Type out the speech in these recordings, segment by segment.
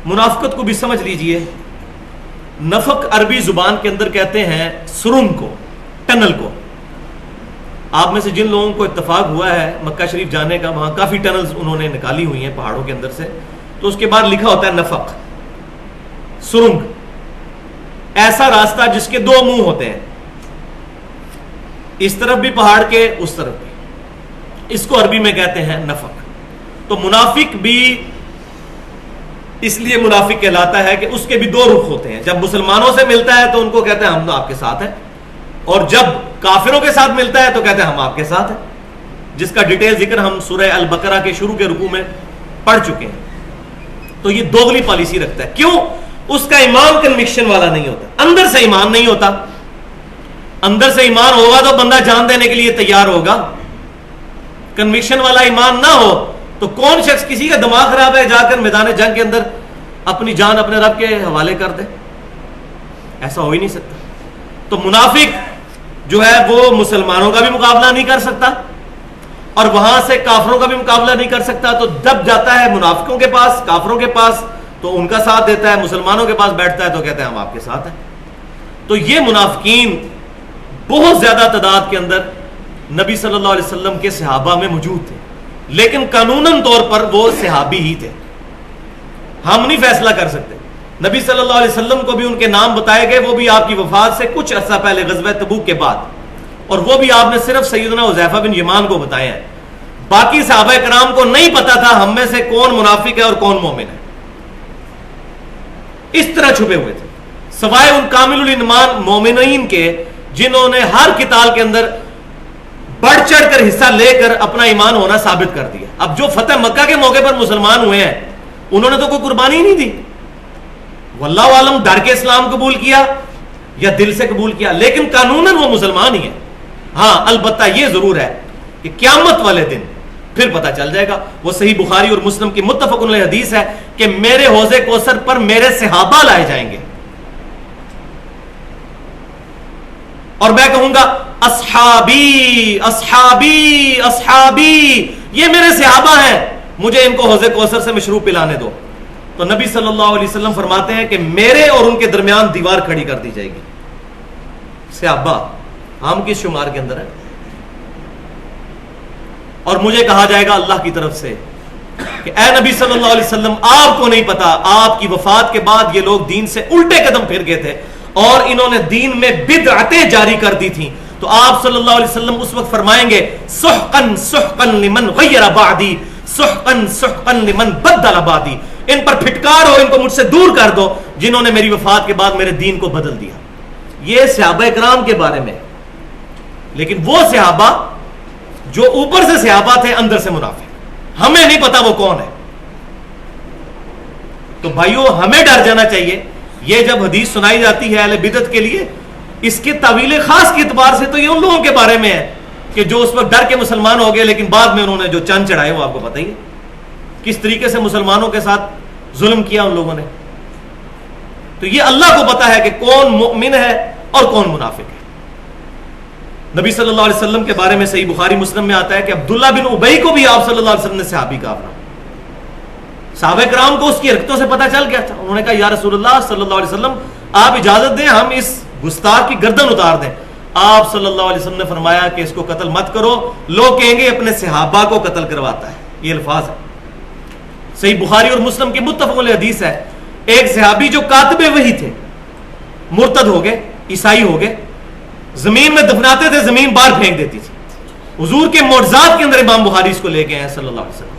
منافقت کو بھی سمجھ لیجئے. نفق عربی زبان کے اندر کہتے ہیں سرنگ کو, ٹنل کو. آپ میں سے جن لوگوں کو اتفاق ہوا ہے مکہ شریف جانے کا, وہاں کافی ٹنلز انہوں نے نکالی ہوئی ہیں پہاڑوں کے اندر سے, تو اس کے بعد لکھا ہوتا ہے نفق, سرنگ, ایسا راستہ جس کے دو منہ ہوتے ہیں, اس طرف بھی پہاڑ کے اس طرف بھی, اس کو عربی میں کہتے ہیں نفق. تو منافق بھی اس لیے منافق کہلاتا ہے کہ اس کے بھی دو رخ ہوتے ہیں. جب مسلمانوں سے ملتا ہے تو ان کو کہتے ہیں ہم تو آپ کے ساتھ ہیں, اور جب کافروں کے ساتھ ملتا ہے تو کہتے ہیں ہم آپ کے ساتھ ہیں, جس کا ڈیٹیل ذکر ہم سورہ البقرہ کے شروع کے رکوع میں پڑھ چکے ہیں. تو یہ دوغلی پالیسی رکھتا ہے. کیوں؟ اس کا ایمان کنوکشن والا نہیں ہوتا, اندر سے ایمان نہیں ہوتا. اندر سے ایمان ہوگا تو بندہ جان دینے کے لیے تیار ہوگا. کنوکشن والا ایمان نہ ہو تو کون شخص, کسی کا دماغ خراب ہے, جا کر میدان جنگ کے اندر اپنی جان اپنے رب کے حوالے کر دے؟ ایسا ہو ہی نہیں سکتا. تو منافق جو ہے وہ مسلمانوں کا بھی مقابلہ نہیں کر سکتا اور وہاں سے کافروں کا بھی مقابلہ نہیں کر سکتا. تو جب جاتا ہے منافقوں کے پاس, کافروں کے پاس, تو ان کا ساتھ دیتا ہے. مسلمانوں کے پاس بیٹھتا ہے تو کہتے ہیں ہم آپ کے ساتھ ہیں. تو یہ منافقین بہت زیادہ تعداد کے اندر نبی صلی اللہ علیہ وسلم کے صحابہ میں موجود تھے, لیکن قانوناً طور پر وہ صحابی ہی تھے. ہم نہیں فیصلہ کر سکتے. نبی صلی اللہ علیہ وسلم کو بھی ان کے نام بتائے گئے, وہ بھی آپ کی وفات سے کچھ عرصہ پہلے غزوہ تبوک کے بعد, اور وہ بھی آپ نے صرف سیدنا حذیفہ بن یمان کو بتائے ہیں. باقی صحابہ کرام کو نہیں پتا تھا ہم میں سے کون منافق ہے اور کون مومن ہے. اس طرح چھپے ہوئے تھے, سوائے ان کامل الایمان مومنین کے جنہوں نے ہر قتال کے اندر بڑھ چڑھ کر حصہ لے کر اپنا ایمان ہونا ثابت کر دیا. اب جو فتح مکہ کے موقع پر مسلمان ہوئے ہیں انہوں نے تو کوئی قربانی ہی نہیں دی, واللہ عالم ڈر کے اسلام قبول کیا یا دل سے قبول کیا, لیکن قانوناً وہ مسلمان ہی ہیں. ہاں البتہ یہ ضرور ہے کہ قیامت والے دن پھر پتہ چل جائے گا. وہ صحیح بخاری اور مسلم کی متفق علیہ حدیث ہے کہ میرے حوض کوثر پر میرے صحابہ لائے جائیں گے اور میں کہوں گا اصحابی اصحابی اصحابی, یہ میرے صحابہ ہیں, مجھے ان کو حوض کوثر سے مشروب پلانے دو. تو نبی صلی اللہ علیہ وسلم فرماتے ہیں کہ میرے اور ان کے درمیان دیوار کھڑی کر دی جائے گی. صحابہ ہم کس شمار کے اندر ہیں؟ اور مجھے کہا جائے گا اللہ کی طرف سے کہ اے نبی صلی اللہ علیہ وسلم, آپ کو نہیں پتا آپ کی وفات کے بعد یہ لوگ دین سے الٹے قدم پھر گئے تھے اور انہوں نے دین میں بدعتیں جاری کر دی تھیں. تو آپ صلی اللہ علیہ وسلم اس وقت فرمائیں گے سحقن سحقن لمن غیر بعدی, سحقن سحقن لمن بدل بعدی, ان پر پھٹکار ہو, ان کو مجھ سے دور کر دو جنہوں نے میری وفات کے بعد میرے دین کو بدل دیا. یہ صحابہ کرام کے بارے میں. لیکن وہ صحابہ جو اوپر سے صحابہ تھے اندر سے منافق, ہمیں نہیں پتا وہ کون ہے. تو بھائیو ہمیں ڈر جانا چاہیے. یہ جب حدیث سنائی جاتی ہے اہل بدعت کے لیے, اس کے تعویل خاص کے اعتبار سے تو یہ ان لوگوں کے بارے میں ہے کہ جو اس وقت ڈر کے مسلمان ہو گئے, لیکن بعد میں انہوں نے جو چند چڑھائے وہ آپ کو پتہ ہی ہے کس طریقے سے مسلمانوں کے ساتھ ظلم کیا ان لوگوں نے. تو یہ اللہ کو پتا ہے کہ کون مؤمن ہے اور کون منافق ہے. نبی صلی اللہ علیہ وسلم کے بارے میں صحیح بخاری مسلم میں آتا ہے کہ عبداللہ بن ابی کو بھی آپ صلی اللہ علیہ وسلم نے صحابی کہا. صحابہ کرام کو اس کی حرکتوں سے پتہ چل گیا تھا. انہوں نے کہا یا رسول اللہ صلی اللہ علیہ وسلم آپ اجازت دیں ہم اس گستاخ کی گردن اتار دیں. آپ صلی اللہ علیہ وسلم نے فرمایا کہ اس کو قتل مت کرو, لوگ کہیں گے اپنے صحابہ کو قتل کرواتا ہے. یہ الفاظ ہے صحیح بخاری اور مسلم کی متفق علیہ حدیث ہے. ایک صحابی جو کاتب وحی تھے مرتد ہو گئے, عیسائی ہو گئے, زمین میں دفناتے تھے, زمین باہر پھینک دیتی تھی. حضور کے معجزات کے اندر امام بخاری اس کو لے کے ہیں صلی اللہ علیہ وسلم.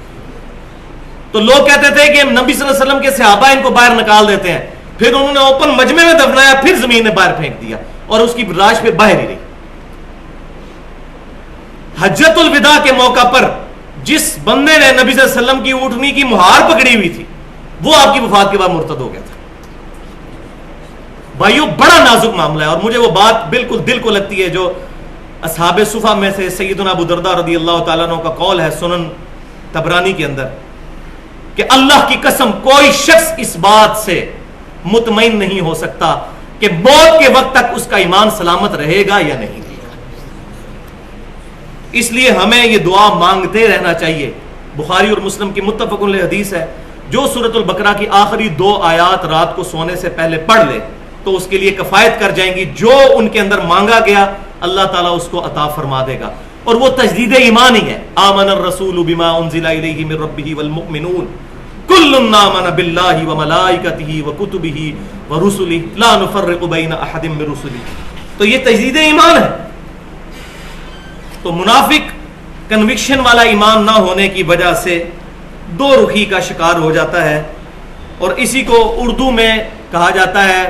تو لوگ کہتے تھے کہ نبی صلی اللہ علیہ وسلم کے صحابہ ان کو باہر نکال دیتے ہیں, پھر انہوں نے اوپن مجمع میں دفنایا, پھر زمین نے باہر پھینک دیا اور اس کی لاش پہ باہر ہی رہی. حجۃ الوداع کے موقع پر جس بندے نے نبی صلی اللہ علیہ وسلم کی اونٹنی کی مہار پکڑی ہوئی تھی وہ آپ کی وفات کے بعد مرتد ہو گیا تھا. بھائیو بڑا نازک معاملہ ہے, اور مجھے وہ بات بالکل دل کو لگتی ہے جو اصحاب صفہ میں سے سیدنا ابو درداء رضی اللہ تعالیٰ عنہ کا قول ہے سنن طبرانی کے اندر کہ اللہ کی قسم کوئی شخص اس بات سے مطمئن نہیں ہو سکتا کہ موت کے وقت تک اس کا ایمان سلامت رہے گا یا نہیں رہے گا. اس لیے ہمیں یہ دعا مانگتے رہنا چاہیے. بخاری اور مسلم کی متفق علیہ حدیث ہے, جو سورۃ البقرہ کی آخری 2 آیات رات کو سونے سے پہلے پڑھ لے تو اس کے لیے کفایت کر جائیں گی. جو ان کے اندر مانگا گیا اللہ تعالیٰ اس کو عطا فرما دے گا, اور وہ تجدید ایمان ہی ہے. آمن الرسول بما انزل الیہ من ربہ والمؤمنون کل آمن باللہ وملائکتہ وکتبہ ورسلہ لا نفرق بین احد من رسلہ. تو یہ تجدید ایمان ہے. تو منافق کنوکشن والا ایمان نہ ہونے کی وجہ سے دو رخی کا شکار ہو جاتا ہے, اور اسی کو اردو میں کہا جاتا ہے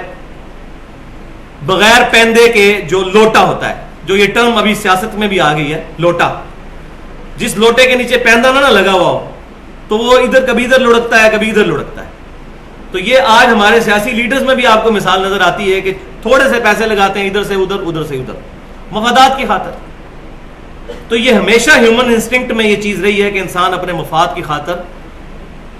بغیر پیندے کے جو لوٹا ہوتا ہے, جو یہ ٹرم ابھی سیاست میں بھی آ گئی ہے, لوٹا. جس لوٹے کے نیچے پیندہ نہ لگا ہوا ہو تو وہ ادھر کبھی ادھر لڑکتا ہے کبھی ادھر لڑکتا ہے. تو یہ آج ہمارے سیاسی لیڈرز میں بھی آپ کو مثال نظر آتی ہے کہ تھوڑے سے پیسے لگاتے ہیں ادھر سے ادھر ادھر سے ادھر مفادات کی خاطر. تو یہ ہمیشہ ہیومن انسٹنکٹ میں یہ چیز رہی ہے کہ انسان اپنے مفاد کی خاطر,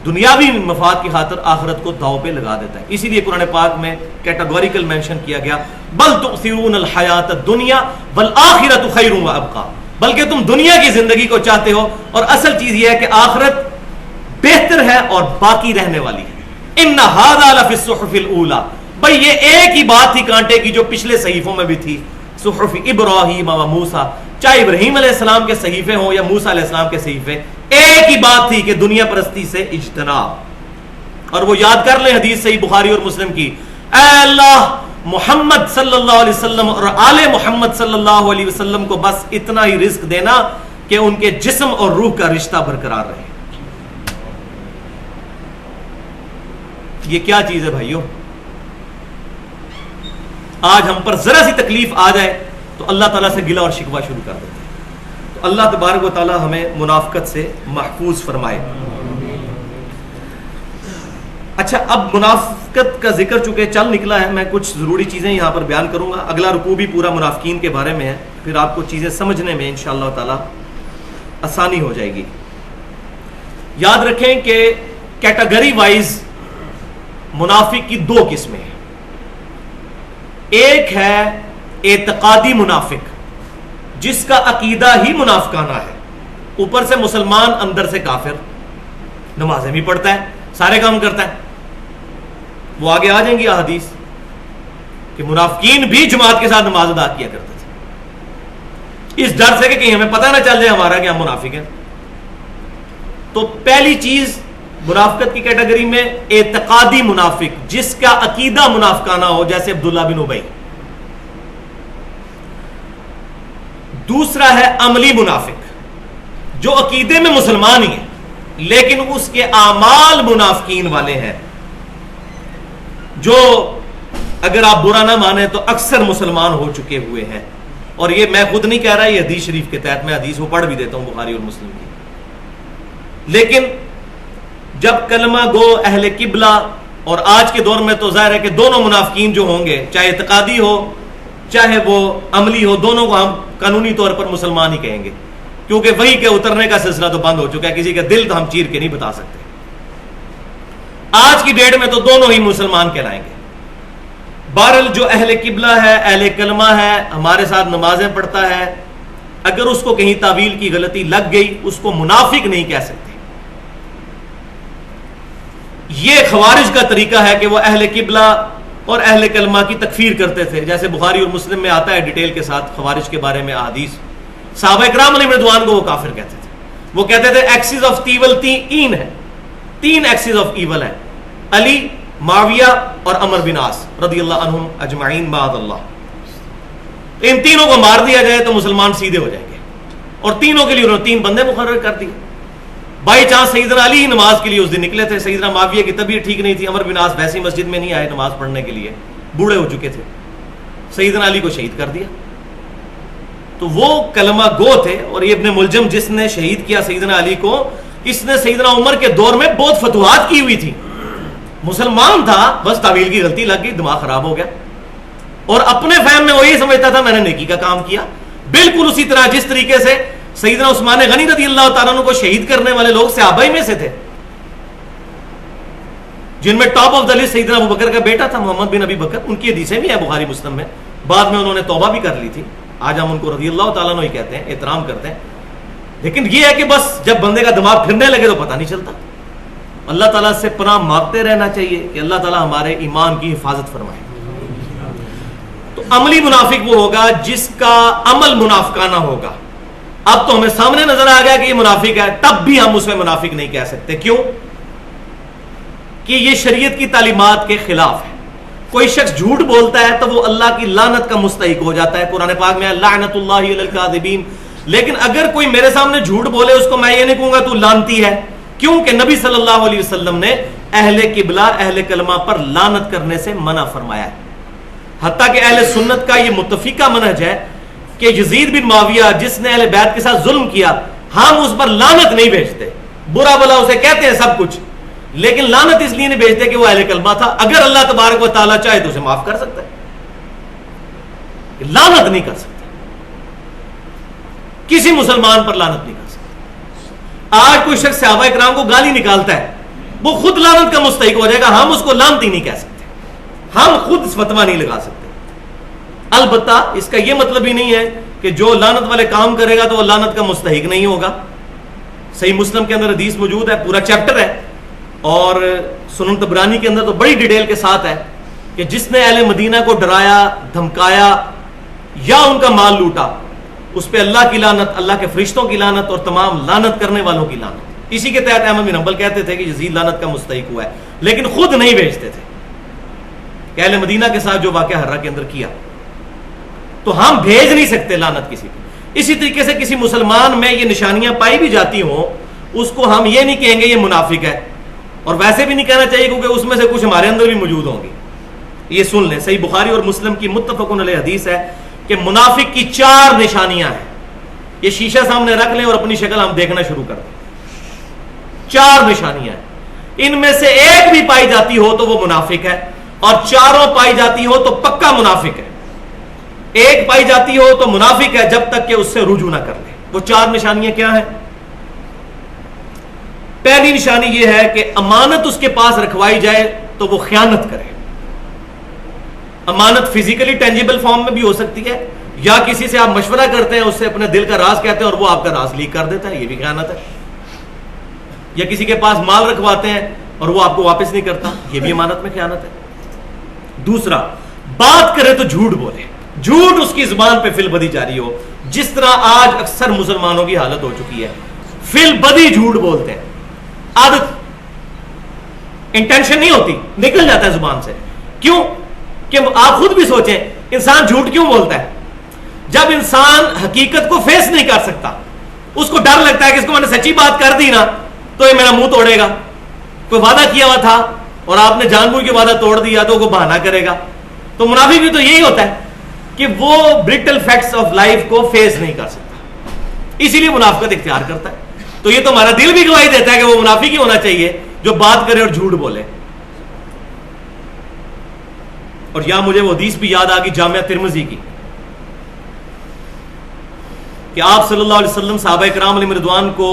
دنیاوی مفاد کی خاطر آخرت کو داؤ پہ لگا دیتا ہے. اسی لیے قرآن پاک میں کیٹاگوریکل مینشن کیا گیا بل تؤثرون الحیات الدنیا والآخرۃ خیر وابقی, بلکہ تم دنیا کی زندگی کو چاہتے ہو اور اصل چیز یہ ہے کہ آخرت بہتر ہے اور باقی رہنے والی ہے. ان ھذا لفی الصحف الاولی, بھائی یہ ایک ہی بات تھی کانٹے کی جو پچھلے صحیفوں میں بھی تھی. صحف ابراہیم و موسیٰ, چاہے ابراہیم علیہ السلام کے صحیفے ہوں یا موسیٰ علیہ السلام کے صحیفے, ایک ہی بات تھی کہ دنیا پرستی سے اجتناب. اور وہ یاد کر لیں حدیث صحیح بخاری اور مسلم کی, اے اللہ محمد صلی اللہ علیہ وسلم اور آل محمد صلی اللہ علیہ وسلم کو بس اتنا ہی رزق دینا کہ ان کے جسم اور روح کا رشتہ برقرار رہے. یہ کیا چیز ہے بھائیو؟ آج ہم پر ذرا سی تکلیف آ جائے تو اللہ تعالیٰ سے گلہ اور شکوہ شروع کر دیتے ہیں. تو اللہ تبارک و تعالیٰ ہمیں منافقت سے محفوظ فرمائے. اچھا, اب منافقت کا ذکر چونکہ چل نکلا ہے, میں کچھ ضروری چیزیں یہاں پر بیان کروں گا. اگلا رکوع بھی پورا منافقین کے بارے میں ہے, پھر آپ کو چیزیں سمجھنے میں انشاءاللہ تعالیٰ آسانی ہو جائے گی. یاد رکھیں کہ کیٹیگری وائز منافق کی 2 قسمیں ہیں. ایک ہے اعتقادی منافق جس کا عقیدہ ہی منافقانہ ہے, اوپر سے مسلمان اندر سے کافر, نمازیں بھی پڑھتا ہے سارے کام کرتا ہے. وہ آگے آ جائیں گی احادیث کہ منافقین بھی جماعت کے ساتھ نماز ادا کیا کرتے تھے اس ڈر سے کہ کہیں ہمیں پتہ نہ چل جائے ہمارا کہ ہم منافق ہیں. تو پہلی چیز منافقت کی کیٹیگری میں اعتقادی منافق جس کا عقیدہ منافقانہ ہو, جیسے عبداللہ بن ابی. دوسرا ہے عملی منافق جو عقیدے میں مسلمان ہی ہے لیکن اس کے اعمال منافقین والے ہیں, جو اگر آپ برا نہ مانیں تو اکثر مسلمان ہو چکے ہوئے ہیں. اور یہ میں خود نہیں کہہ رہا, یہ حدیث شریف کے تحت, میں حدیث کو پڑھ بھی دیتا ہوں بخاری اور مسلم کی. لیکن جب کلمہ گو اہل قبلہ, اور آج کے دور میں تو ظاہر ہے کہ دونوں منافقین جو ہوں گے, چاہے اعتقادی ہو چاہے وہ عملی ہو, دونوں کو ہم قانونی طور پر مسلمان ہی کہیں گے, کیونکہ وحی کے اترنے کا سلسلہ تو بند ہو چکا ہے, کسی کا دل تو ہم چیر کے نہیں بتا سکتے. آج کی ڈیٹ میں تو دونوں ہی مسلمان کہلائیں گے. بہرحال جو اہل قبلہ ہے, اہل کلمہ ہے, ہمارے ساتھ نمازیں پڑھتا ہے, اگر اس کو کہیں تعویل کی غلطی لگ گئی اس کو منافق نہیں کہہ سکتے. یہ خوارج کا طریقہ ہے کہ وہ اہل قبلہ اور اہل کلمہ کی تکفیر کرتے تھے, جیسے بخاری اور مسلم میں آتا ہے ڈیٹیل کے ساتھ خوارج کے بارے میں احادیث. صحابہ کرام علیہ رضوان کو وہ کافر کہتے تھے. وہ کہتے تھے ایکسز آف ایول 3 ہے, 3 ایکسز آف ایول ہے, علی, معاویہ اور عمر بن عاص رضی اللہ عنہم اجمعین بعد اللہ. ان تینوں کو مار دیا جائے تو مسلمان سیدھے ہو جائیں گے, اور تینوں کے لیے انہوں نے 3 بندے مقرر کر دیے. بائی چانس سیدنا علی نماز کے لیے اس دن نکلے تھے, سیدنا معاویہ کی طبیعت ٹھیک نہیں تھی, عمر بن عاص ویسی مسجد میں نہیں آئے نماز پڑھنے کے لیے, بوڑھے ہو چکے تھے, سیدنا علی کو شہید کر دیا. تو وہ کلمہ گو تھے, اور یہ ابن ملجم جس نے شہید کیا سیدنا علی کو, اس نے سیدنا عمر کے دور میں بہت فتوحات کی ہوئی تھی, مسلمان تھا, بس تعویل کی غلطی لگ گئی, دماغ خراب ہو گیا, اور اپنے فہم میں وہی سمجھتا تھا میں نے نیکی کا کام کیا. بالکل اسی طرح جس طریقے سے سیدنا عثمان غنی رضی اللہ تعالیٰ عنہ کو شہید کرنے والے لوگ صحابہ ہی میں سے تھے, جن میں ٹاپ آف دا لسٹ سیدنا ابو بکر کا بیٹا تھا محمد بن ابی بکر. ان کی حدیثیں بھی ہیں بخاری مسلم میں, بعد میں انہوں نے توبہ بھی کر لی تھی. آج ہم ان کو رضی اللہ تعالیٰ عنہ ہی کہتے ہیں, احترام کرتے ہیں. لیکن یہ ہے کہ بس جب بندے کا دماغ پھرنے لگے تو پتہ نہیں چلتا. اللہ تعالیٰ سے پناہ مانگتے رہنا چاہیے کہ اللہ تعالیٰ ہمارے ایمان کی حفاظت فرمائے. تو عملی منافق وہ ہوگا جس کا عمل منافقانہ ہوگا. اب تو ہمیں سامنے نظر آ گیا کہ یہ منافق ہے, تب بھی ہم اس میں منافق نہیں کہہ سکتے. کیوں؟ کہ یہ شریعت کی تعلیمات کے خلاف ہے. کوئی شخص جھوٹ بولتا ہے تو وہ اللہ کی لعنت کا مستحق ہو جاتا ہے. قرآن پاک میں لعنت اللہ علی الکاذبین. لیکن اگر کوئی میرے سامنے جھوٹ بولے, اس کو میں یہ نہیں کہوں گا تو لعنتی ہے. کیوں کہ نبی صلی اللہ علیہ وسلم نے اہل قبلہ اہل کلمہ پر لعنت کرنے سے منع فرمایا ہے. حتیٰ کہ اہل سنت کا یہ متفقہ منہج ہے کہ یزید بن معاویہ جس نے اہل بیت کے ساتھ ظلم کیا, ہم اس پر لعنت نہیں بھیجتے, برا بلا اسے کہتے ہیں سب کچھ, لیکن لعنت اس لیے نہیں بھیجتے کہ وہ اہل کلمہ تھا. اگر اللہ تبارک و تعالیٰ چاہے تو اسے معاف کر سکتا ہے, لعنت نہیں کر سکتا, کسی مسلمان پر لعنت نہیں کر سکتا. آج کوئی شخص صحابہ کرام کو گالی نکالتا ہے, وہ خود لعنت کا مستحق ہو جائے گا, ہم اس کو لعنتی نہیں کہہ سکتے, ہم خود اس فتویٰ نہیں لگا سکتے. البتہ اس کا یہ مطلب ہی نہیں ہے کہ جو لعنت والے کام کرے گا تو وہ لعنت کا مستحق نہیں ہوگا. صحیح مسلم کے اندر حدیث موجود ہے, پورا چیپٹر ہے, اور سنن طبرانی کے اندر تو بڑی ڈیٹیل کے ساتھ ہے کہ جس نے اہل مدینہ کو ڈرایا, دھمکایا یا ان کا مال لوٹا, اس پہ اللہ کی لعنت, اللہ کے فرشتوں کی لعنت اور تمام لعنت کرنے والوں کی لعنت. اسی کے تحت احمد بن حنبل کہتے تھے کہ یزید لعنت کا مستحق ہوا ہے, لیکن خود نہیں بھیجتے تھے کہ اہل مدینہ کے ساتھ جو واقعہ حرہ کے اندر کیا, تو ہم بھیج نہیں سکتے لعنت کسی کو. اسی طریقے سے کسی مسلمان میں یہ نشانیاں پائی بھی جاتی ہوں, اس کو ہم یہ نہیں کہیں گے یہ منافق ہے, اور ویسے بھی نہیں کہنا چاہیے کیونکہ اس میں سے کچھ ہمارے اندر بھی موجود ہوں گے. یہ سن لیں, صحیح بخاری اور مسلم کی متفق علیہ حدیث ہے کہ منافق کی 4 نشانیاں ہیں. یہ شیشہ سامنے رکھ لیں اور اپنی شکل ہم دیکھنا شروع کر دیں. 4 نشانیاں ہیں, ان میں سے ایک بھی پائی جاتی ہو تو وہ منافق ہے, اور چاروں پائی جاتی ہو تو پکا منافق ہے. ایک پائی جاتی ہو تو منافق ہے جب تک کہ اس سے رجوع نہ کر لے. وہ 4 نشانیاں کیا ہیں؟ پہلی نشانی یہ ہے کہ امانت اس کے پاس رکھوائی جائے تو وہ خیانت کرے. امانت فزیکلی ٹینجیبل فارم میں بھی ہو سکتی ہے, یا کسی سے آپ مشورہ کرتے ہیں, اس سے اپنے دل کا راز کہتے ہیں اور وہ آپ کا راز لیک کر دیتا ہے, یہ بھی خیانت ہے. یا کسی کے پاس مال رکھواتے ہیں اور وہ آپ کو واپس نہیں کرتا, یہ بھی امانت میں خیانت ہے. دوسرا, بات کرے تو جھوٹ بولے, جھوٹ اس کی زبان پہ فل بدی جاری ہو, جس طرح آج اکثر مسلمانوں کی حالت ہو چکی ہے. فل بدی جھوٹ بولتے ہیں, عادت, انٹینشن نہیں ہوتی, نکل جاتا ہے زبان سے. کیوں کہ آپ خود بھی سوچیں, انسان جھوٹ کیوں بولتا ہے؟ جب انسان حقیقت کو فیس نہیں کر سکتا, اس کو ڈر لگتا ہے کہ اس کو میں نے سچی بات کر دی نا تو یہ میرا منہ توڑے گا. کوئی وعدہ کیا ہوا تھا اور آپ نے جان بوجھ کے وعدہ توڑ دیا تو وہ بہانہ کرے گا. تو منافق بھی تو یہی ہوتا ہے کہ وہ برٹل فیکٹس آف لائف کو فیس نہیں کر سکتا, اسی لیے منافقت اختیار کرتا ہے. تو یہ تو ہمارا دل بھی گواہی دیتا ہے کہ وہ منافق ہی ہونا چاہیے جو بات کرے اور جھوٹ بولے. اور یہاں مجھے وہ حدیث بھی یاد آ گئی جامعہ ترمذی کی کہ آپ صلی اللہ علیہ وسلم صحابہ کرام علیہ رضوان کو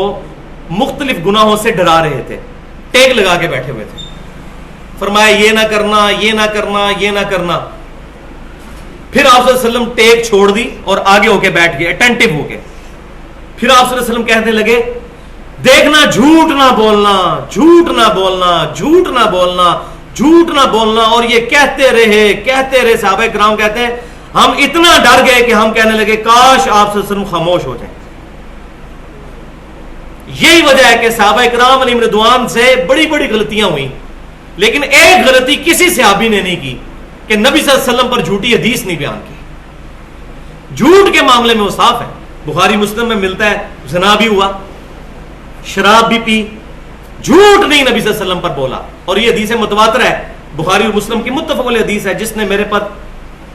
مختلف گناہوں سے ڈرا رہے تھے, ٹیک لگا کے بیٹھے ہوئے تھے. فرمایا یہ نہ کرنا, یہ نہ کرنا, یہ نہ کرنا. پھر آپ صلی اللہ علیہ وسلم ٹیک چھوڑ دی اور آگے ہو کے بیٹھ گئے, اٹینٹو ہو کے. پھر آپ صلی اللہ علیہ وسلم کہنے لگے, دیکھنا جھوٹ نہ بولنا, جھوٹ نہ بولنا, جھوٹ نہ بولنا, جھوٹ نہ بولنا. اور یہ کہتے رہے صحابہ کرام کہتے ہیں ہم اتنا ڈر گئے کہ ہم کہنے لگے کاش آپ صلی اللہ علیہ وسلم خاموش ہو جائیں. یہی وجہ ہے کہ صحابہ کرام علیہ رضوان سے بڑی بڑی غلطیاں ہوئی, لیکن ایک غلطی کسی صحابی نے نہیں کی کہ نبی صلی اللہ علیہ وسلم پر جھوٹی حدیث نہیں بیان کی. جھوٹ کے معاملے میں وہ صاف ہے, بخاری مسلم میں ملتا ہے, زنا بھی ہوا, شراب بھی پی, جھوٹ نہیں نبی صلی اللہ علیہ وسلم پر بولا. اور یہ حدیث متواتر ہے, بخاری اور مسلم کی متفق علیہ حدیث ہے. جس نے میرے پر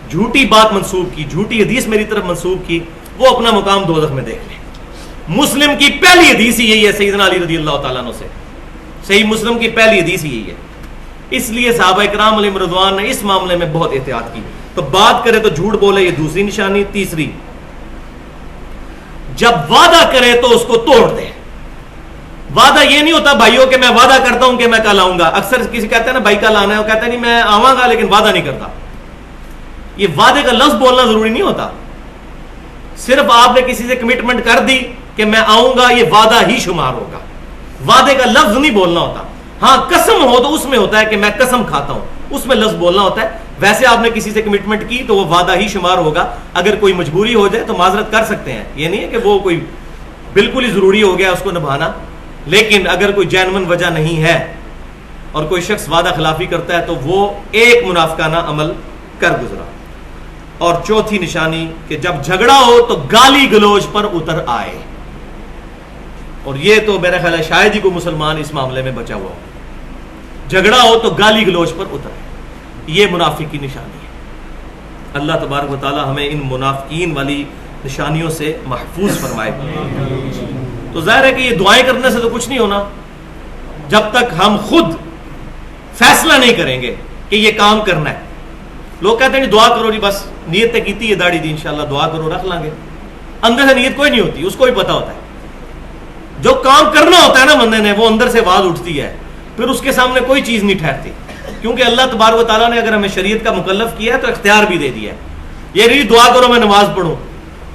جھوٹی بات منسوب کی, جھوٹی حدیث میری طرف منسوب کی, وہ اپنا مقام دوزخ میں دیکھ لے. مسلم کی پہلی حدیث ہی یہی ہے سیدنا علی رضی اللہ تعالیٰ عنہ سے, صحیح مسلم کی پہلی حدیث ہی یہی ہے. اس لیے صحابہ کرام علیہ رضوان نے اس معاملے میں بہت احتیاط کی. تو بات کرے تو جھوٹ بولے, یہ دوسری نشانی. تیسری, جب وعدہ کرے تو اس کو توڑ دے. وعدہ یہ نہیں ہوتا بھائیوں کہ میں وعدہ کرتا ہوں کہ میں کل آؤں گا. اکثر کسی کہتا ہے نا بھائی کل آنا ہے, وہ کہتا ہے نہیں میں آؤں گا لیکن وعدہ نہیں کرتا. یہ وعدے کا لفظ بولنا ضروری نہیں ہوتا, صرف آپ نے کسی سے کمٹمنٹ کر دی کہ میں آؤں گا, یہ وعدہ ہی شمار ہوگا. وعدے کا لفظ نہیں بولنا ہوتا. ہاں قسم ہو تو اس میں ہوتا ہے کہ میں قسم کھاتا ہوں، اس میں لفظ بولنا ہوتا ہے. ویسے آپ نے کسی سے کمٹمنٹ کی تو وہ وعدہ ہی شمار ہوگا. اگر کوئی مجبوری ہو جائے تو معذرت کر سکتے ہیں، یہ نہیں ہے کہ وہ کوئی بالکل ہی ضروری ہو گیا اس کو نبھانا. لیکن اگر کوئی جینون وجہ نہیں ہے اور کوئی شخص وعدہ خلافی کرتا ہے تو وہ ایک منافقانہ عمل کر گزرا. اور چوتھی نشانی کہ جب جھگڑا ہو تو گالی گلوچ پر اتر آئے. اور یہ تو میرا خیال ہے شاید ہی کوئی مسلمان اس معاملے میں بچا ہوا ہو. جھگڑا ہو تو گالی گلوچ پر اتر آئے، یہ منافق کی نشانی ہے. اللہ تبارک و تعالی ہمیں ان منافقین والی نشانیوں سے محفوظ فرمائے. تو ظاہر ہے کہ یہ دعائیں کرنے سے تو کچھ نہیں ہونا جب تک ہم خود فیصلہ نہیں کریں گے کہ یہ کام کرنا ہے. لوگ کہتے ہیں دعا کرو جی، بس نیت کی تھی، یہ داڑھی دی، انشاءاللہ دعا کرو، رکھ لیں گے. اندر سے نیت کوئی نہیں ہوتی، اس کو ہی پتا ہوتا ہے. جو کام کرنا ہوتا ہے نا بندے نے، وہ اندر سے آواز اٹھتی ہے، پھر اس کے سامنے کوئی چیز نہیں ٹھہرتی. کیونکہ اللہ تبارک و تعالیٰ نے اگر ہمیں شریعت کا مکلف کیا ہے تو اختیار بھی دے دیا ہے. یہ نہیں دعا کرو میں نماز پڑھوں.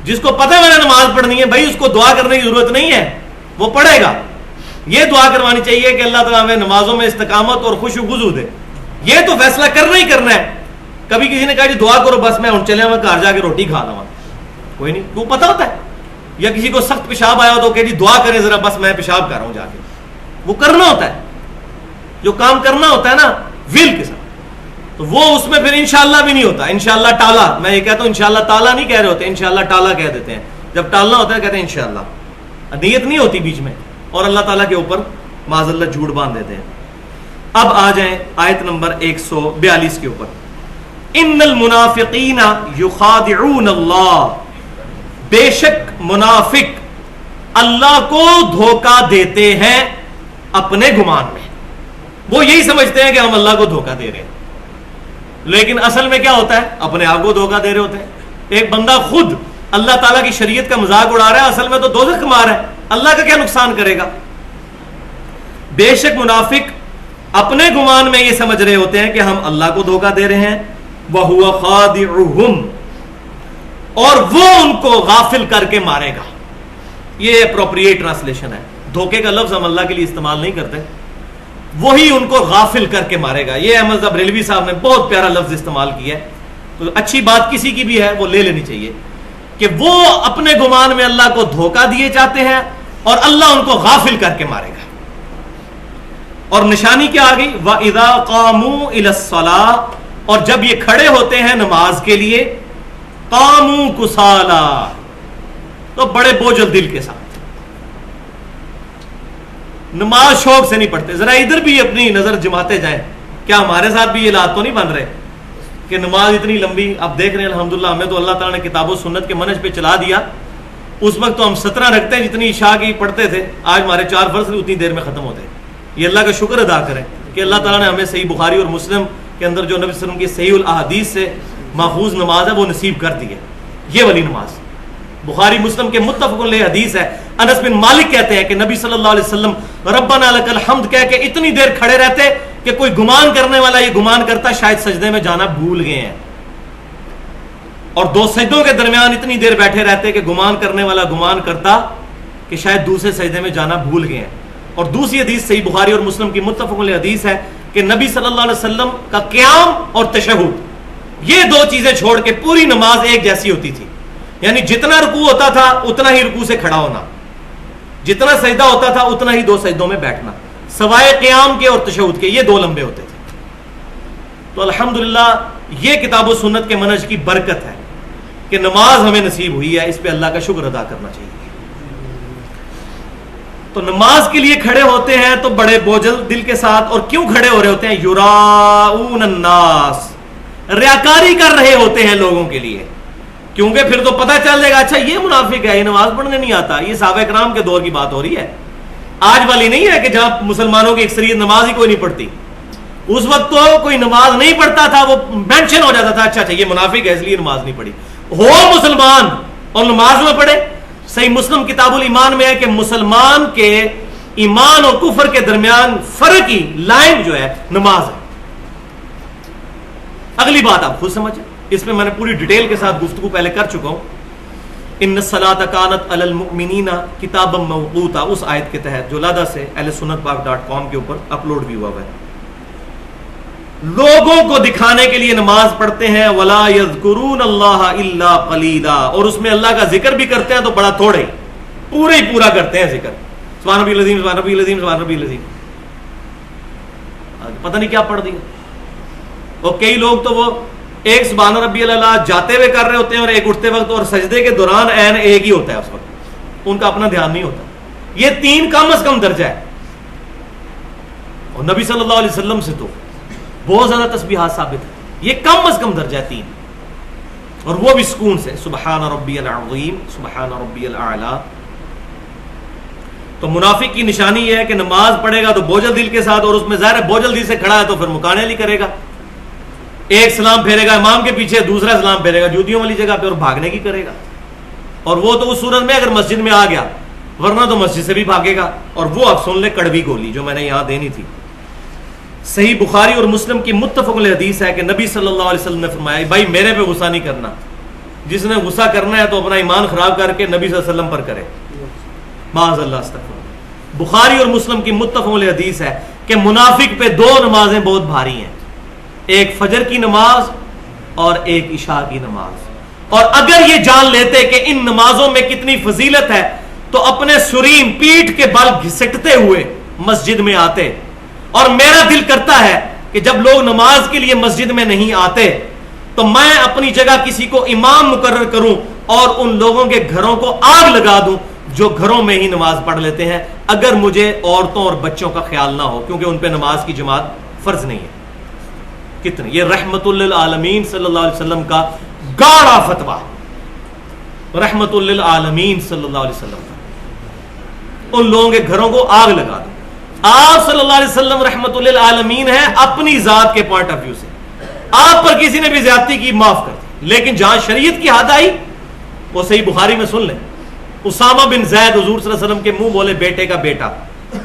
جس کو پتہ ہے میں نے نماز پڑھنی ہے بھائی، اس کو دعا کرنے کی ضرورت نہیں ہے، وہ پڑھے گا. یہ دعا کروانی چاہیے کہ اللہ تعالیٰ ہمیں نمازوں میں استقامت اور خوش و خضوع دے. یہ تو فیصلہ کرنا ہی کرنا ہے. کبھی کسی نے کہا جی دعا کرو، بس میں چلے میں گھر جا کے روٹی کھا لوں، کوئی نہیں، تو پتہ ہوتا ہے. یا کسی کو سخت پیشاب آیا ہو تو کہ جی دعا کریں ذرا، بس میں پیشاب کر رہا ہوں جا کے. وہ کرنا ہوتا ہے، جو کام کرنا ہوتا ہے نا ول کے ساتھ، تو وہ اس میں پھر انشاءاللہ بھی نہیں ہوتا. انشاءاللہ ٹالا، میں یہ کہتا ہوں انشاءاللہ ٹالا نہیں کہہ رہے ہوتے، انشاءاللہ ٹالا کہہ دیتے ہیں. جب ٹالنا ہوتا ہے کہتے ہیں انشاءاللہ، نیت نہیں ہوتی بیچ میں، اور اللہ تعالیٰ کے اوپر معاذ اللہ جھوٹ باندھ دیتے ہیں. اب آ جائیں آیت نمبر 142 کے اوپر. ان المنافقین یخادعون اللہ، بے شک منافق اللہ کو دھوکہ دیتے ہیں اپنے گمان میں. وہ یہی سمجھتے ہیں کہ ہم اللہ کو دھوکہ دے رہے ہیں، لیکن اصل میں کیا ہوتا ہے؟ اپنے آپ کو دھوکہ دے رہے ہوتے ہیں. ایک بندہ خود اللہ تعالیٰ کی شریعت کا مذاق اڑا رہا ہے، اصل میں تو دوزخ کما رہا ہے، اللہ کا کیا نقصان کرے گا؟ بے شک منافق اپنے گمان میں یہ سمجھ رہے ہوتے ہیں کہ ہم اللہ کو دھوکہ دے رہے ہیں. وَهُوَ خَادِعُهُمْ، اور وہ ان کو غافل کر کے مارے گا. یہ اپروپریٹ ٹرانسلیشن ہے. دھوکے کا لفظ ہم اللہ کے لیے استعمال نہیں کرتے. وہی ان کو غافل کر کے مارے گا. یہ احمد بریلوی صاحب نے بہت پیارا لفظ استعمال کیا ہے. تو اچھی بات کسی کی بھی ہے وہ لے لینی چاہیے کہ وہ اپنے گمان میں اللہ کو دھوکہ دیے جاتے ہیں اور اللہ ان کو غافل کر کے مارے گا. اور نشانی کیا آ گئی؟ وَإِذَا قَامُوا إِلَى الصَّلَاةِ، اور جب یہ کھڑے ہوتے ہیں نماز کے لیے، قاموا کسالا، تو بڑے بوجھل دل کے ساتھ. نماز شوق سے نہیں پڑھتے. ذرا ادھر بھی اپنی نظر جماتے جائیں، کیا ہمارے ساتھ بھی یہ لات تو نہیں بن رہے کہ نماز اتنی لمبی؟ اب دیکھ رہے ہیں الحمدللہ ہمیں تو اللہ تعالیٰ نے کتاب و سنت کے منہج پہ چلا دیا. اس وقت تو ہم 17 رکھتے ہیں جتنی عشاء کی پڑھتے تھے، آج ہمارے 4 فرض اتنی دیر میں ختم ہوتے ہیں. یہ اللہ کا شکر ادا کریں کہ اللہ تعالیٰ نے ہمیں صحیح بخاری اور مسلم کے اندر جو نبی صلی اللہ علیہ وسلم کی صحیح الاحادیث سے ماخوذ نماز ہے وہ نصیب کر دی ہے. یہ والی نماز بخاری مسلم کے متفق علیہ حدیث ہے. انس بن مالک کہتے ہیں کہ نبی صلی اللہ علیہ وسلم ربنا لک الحمد کہہ کے اتنی دیر کھڑے رہتے کہ کوئی گمان کرنے والا یہ گمان کرتا شاید سجدے میں جانا بھول گئے ہیں، اور 2 سجدوں کے درمیان اتنی دیر بیٹھے رہتے کہ گمان کرنے والا گمان کرتا کہ شاید دوسرے سجدے میں جانا بھول گئے ہیں. اور دوسری حدیث صحیح بخاری اور مسلم کی متفق علیہ حدیث ہے کہ نبی صلی اللہ علیہ وسلم کا قیام اور تشہد، یہ 2 چیزیں چھوڑ کے پوری نماز ایک جیسی ہوتی تھی. یعنی جتنا رکوع ہوتا تھا اتنا ہی رکوع سے کھڑا ہونا، جتنا سجدہ ہوتا تھا اتنا ہی 2 سجدوں میں بیٹھنا، سوائے قیام کے اور تشہد کے، یہ 2 لمبے ہوتے تھے. تو الحمدللہ یہ کتاب و سنت کے منہج کی برکت ہے کہ نماز ہمیں نصیب ہوئی ہے، اس پہ اللہ کا شکر ادا کرنا چاہیے. تو نماز کے لیے کھڑے ہوتے ہیں تو بڑے بوجھل دل کے ساتھ. اور کیوں کھڑے ہو رہے ہوتے ہیں؟ یراؤن الناس، ریاکاری کر رہے ہوتے ہیں لوگوں کے لیے. کیونکہ پھر تو پتہ چل جائے گا اچھا یہ منافق ہے، یہ نماز پڑھنے نہیں آتا. یہ صحابہ کرام کے دور کی بات ہو رہی ہے، آج والی نہیں ہے کہ جہاں مسلمانوں کی اکثریت نماز ہی کوئی نہیں پڑھتی. اس وقت تو کوئی نماز نہیں پڑھتا تھا، وہ مینشن ہو جاتا تھا اچھا یہ منافق ہے اس لیے نماز نہیں پڑھی. ہو مسلمان اور نماز میں پڑھے. صحیح مسلم کتاب الایمان میں ہے کہ مسلمان کے ایمان اور کفر کے درمیان فرق کی لائن جو ہے نماز ہے. اگلی بات آپ خود سمجھیں، اس میں میں نے پوری ڈیٹیل کے ساتھ گفتگو پہلے کر چکا ہوں. ان الصلاۃ کانت علی المؤمنین کتابا موقوتا، اس آیت کے تحت جو لادہ سے ahlsunnatpak.com کے اوپر اپلوڈ بھی ہوا ہے. لوگوں کو دکھانے کے لیے نماز پڑھتے ہیں ولا یذکرون اللہ الا قلیلا، اور اس میں اللہ کا ذکر بھی کرتے ہیں تو بڑا تھوڑے ہی، پورے ہی پورا کرتے ہیں ذکر، سبحان ربی العظیم سبحان ربی العظیم سبحان ربی العظیم، پتہ نہیں کیا پڑھ دیا. اور کئی لوگ تو وہ ایک سبحان ربی اللہ جاتے ہوئے کر رہے ہوتے ہیں اور ایک اٹھتے وقت، اور سجدے کے دوران عین ایک ہی ہوتا ہے اس وقت، ان کا اپنا دھیان نہیں ہوتا. یہ 3 کم از کم درجہ ہے، اور نبی صلی اللہ علیہ وسلم سے تو بہت زیادہ تسبیحات ثابت ہے. یہ کم از کم درجہ ہے 3، اور وہ بھی سکون سے، سبحان ربی العظیم سبحان ربی الاعلی. تو منافق کی نشانی یہ ہے کہ نماز پڑھے گا تو بوجھل دل کے ساتھ، اور اس میں ظاہر ہے بوجھل دل سے کھڑا ہے تو پھر مکانے علی کرے گا، ایک سلام پھیرے گا امام کے پیچھے، دوسرا سلام پھیرے گا جوتیوں والی جگہ پہ اور بھاگنے کی کرے گا. اور وہ تو اس صورت میں اگر مسجد میں آ گیا، ورنہ تو مسجد سے بھی بھاگے گا. اور وہ اب سن لے کڑوی گولی جو میں نے یہاں دینی تھی. صحیح بخاری اور مسلم کی متفق علیہ حدیث ہے کہ نبی صلی اللہ علیہ وسلم نے فرمایا بھائی میرے پہ غصہ نہیں کرنا، جس نے غصہ کرنا ہے تو اپنا ایمان خراب کر کے نبی صلی اللہ علیہ وسلم پر کرے. معاذ اللہ استغفر. بخاری اور مسلم کی متفق علیہ حدیث ہے کہ منافق پہ 2 نمازیں بہت بھاری ہیں، ایک فجر کی نماز اور ایک عشاء کی نماز. اور اگر یہ جان لیتے کہ ان نمازوں میں کتنی فضیلت ہے تو اپنے سرین پیٹھ کے بل گھسٹتے ہوئے مسجد میں آتے. اور میرا دل کرتا ہے کہ جب لوگ نماز کے لیے مسجد میں نہیں آتے تو میں اپنی جگہ کسی کو امام مقرر کروں اور ان لوگوں کے گھروں کو آگ لگا دوں جو گھروں میں ہی نماز پڑھ لیتے ہیں، اگر مجھے عورتوں اور بچوں کا خیال نہ ہو، کیونکہ ان پہ نماز کی جماعت فرض نہیں ہے. کتنے یہ رحمت للعالمین صلی اللہ علیہ وسلم کا گاڑا فتویٰ، رحمت للعالمین صلی اللہ علیہ وسلم کا، ان لوگوں کے گھروں کو آگ لگا دو. آپ صلی اللہ علیہ وسلم رحمت للعالمین ہے اپنی ذات کے پوائنٹ آف ویو سے، آپ پر کسی نے بھی زیادتی کی معاف کر دی، لیکن جہاں شریعت کی حد آئی وہ صحیح بخاری میں سن لیں، اسامہ بن زید حضور صلی اللہ علیہ وسلم کے منہ بولے بیٹے کا بیٹا،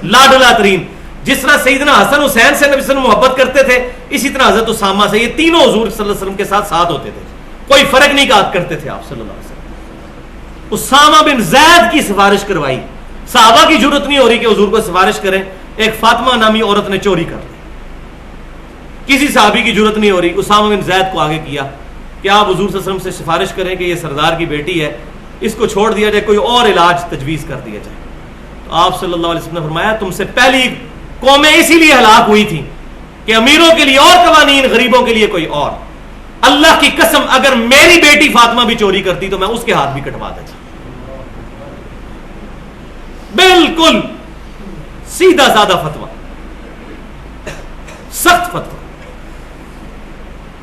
لاڈلا ترین. جس طرح سیدنا حسن حسین سے نبی صلی اللہ علیہ وسلم محبت کرتے تھے، اسی طرح حضرت اسامہ سے، یہ تینوں حضور صلی اللہ علیہ وسلم کے ساتھ ہوتے تھے، کوئی فرق نہیں کرتے تھے آپ صلی اللہ علیہ وسلم. اسامہ بن زید کی سفارش کروائی، صحابہ کی ضرورت نہیں ہو رہی کہ حضور کو سفارش کریں، ایک فاطمہ نامی عورت نے چوری کر لی، کسی صحابی کی ضرورت نہیں ہو رہی، اسامہ بن زید کو آگے کیا کہ آپ حضور صلی اللہ علیہ وسلم سے سفارش کریں کہ یہ سردار کی بیٹی ہے، اس کو چھوڑ دیا جائے، کوئی اور علاج تجویز کر دیا جائے. تو آپ صلی اللہ علیہ وسلم نے فرمایا تم سے پہلی قومیں اسی لیے ہلاک ہوئی تھیں کہ امیروں کے لیے اور قوانین، غریبوں کے لیے کوئی اور. اللہ کی قسم اگر میری بیٹی فاطمہ بھی چوری کرتی تو میں اس کے ہاتھ بھی کٹوا دیتا. بالکل سیدھا سادہ فتویٰ، سخت فتویٰ.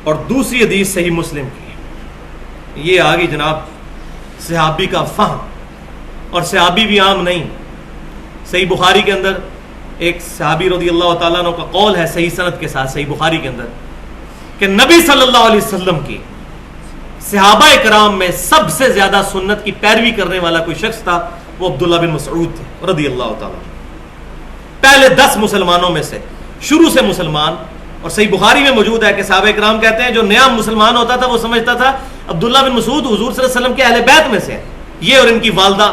اور دوسری حدیث صحیح مسلم کی، یہ آگی جناب صحابی کا فہم، اور صحابی بھی عام نہیں. صحیح بخاری کے اندر ایک صحابی رضی اللہ تعالیٰ عنہ کا قول ہے صحیح سند کے ساتھ صحیح بخاری کے اندر کہ نبی صلی اللہ علیہ وسلم کی صحابہ کرام میں سب سے زیادہ سنت کی پیروی کرنے والا کوئی شخص تھا، وہ عبداللہ بن مسعود تھے رضی اللہ تعالیٰ. پہلے 10 مسلمانوں میں سے، شروع سے مسلمان. اور صحیح بخاری میں موجود ہے کہ صحابہ کرام کہتے ہیں جو نیا مسلمان ہوتا تھا وہ سمجھتا تھا عبداللہ بن مسعود حضور صلی اللہ علیہ وسلم کے اہل بیت میں سے، یہ اور ان کی والدہ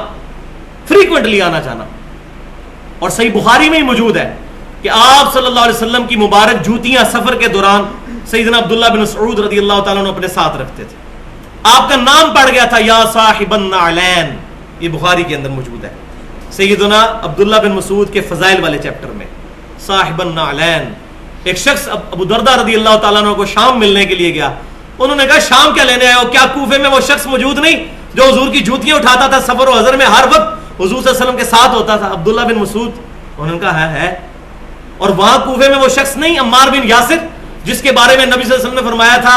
فریکوینٹلی آنا جانا. اور صحیح بخاری میں ہی موجود ہے کہ آپ صلی اللہ علیہ وسلم کی مبارک جوتیاں سفر کے دوران سیدنا عبداللہ بن مسعود رضی اللہ تعالیٰ عنہ اپنے ساتھ رکھتے تھے. آپ کا نام پڑ گیا تھا یا صاحب النعلین، یہ بخاری کے اندر موجود ہے. سیدنا عبداللہ بن مسعود کے فضائل والے چیپٹر میں صاحب النعلین. ایک شخص ابو دردہ رضی اللہ تعالیٰ عنہ کو شام ملنے کے لیے گیا، انہوں نے کہا شام کیا لینے آئے ہو؟ کیا کوفے میں وہ شخص موجود نہیں جو حضور کی جوتیاں اٹھاتا تھا سفر و حضر میں، ہر وقت حضور صلی اللہ علیہ وسلم کے ساتھ ہوتا تھا؟ عبداللہ بن مسعود. انہوں نے کہا ہے. اور وہاں کوفے میں وہ شخص نہیں عمار بن یاسر جس کے بارے میں نبی صلی اللہ علیہ وسلم نے فرمایا تھا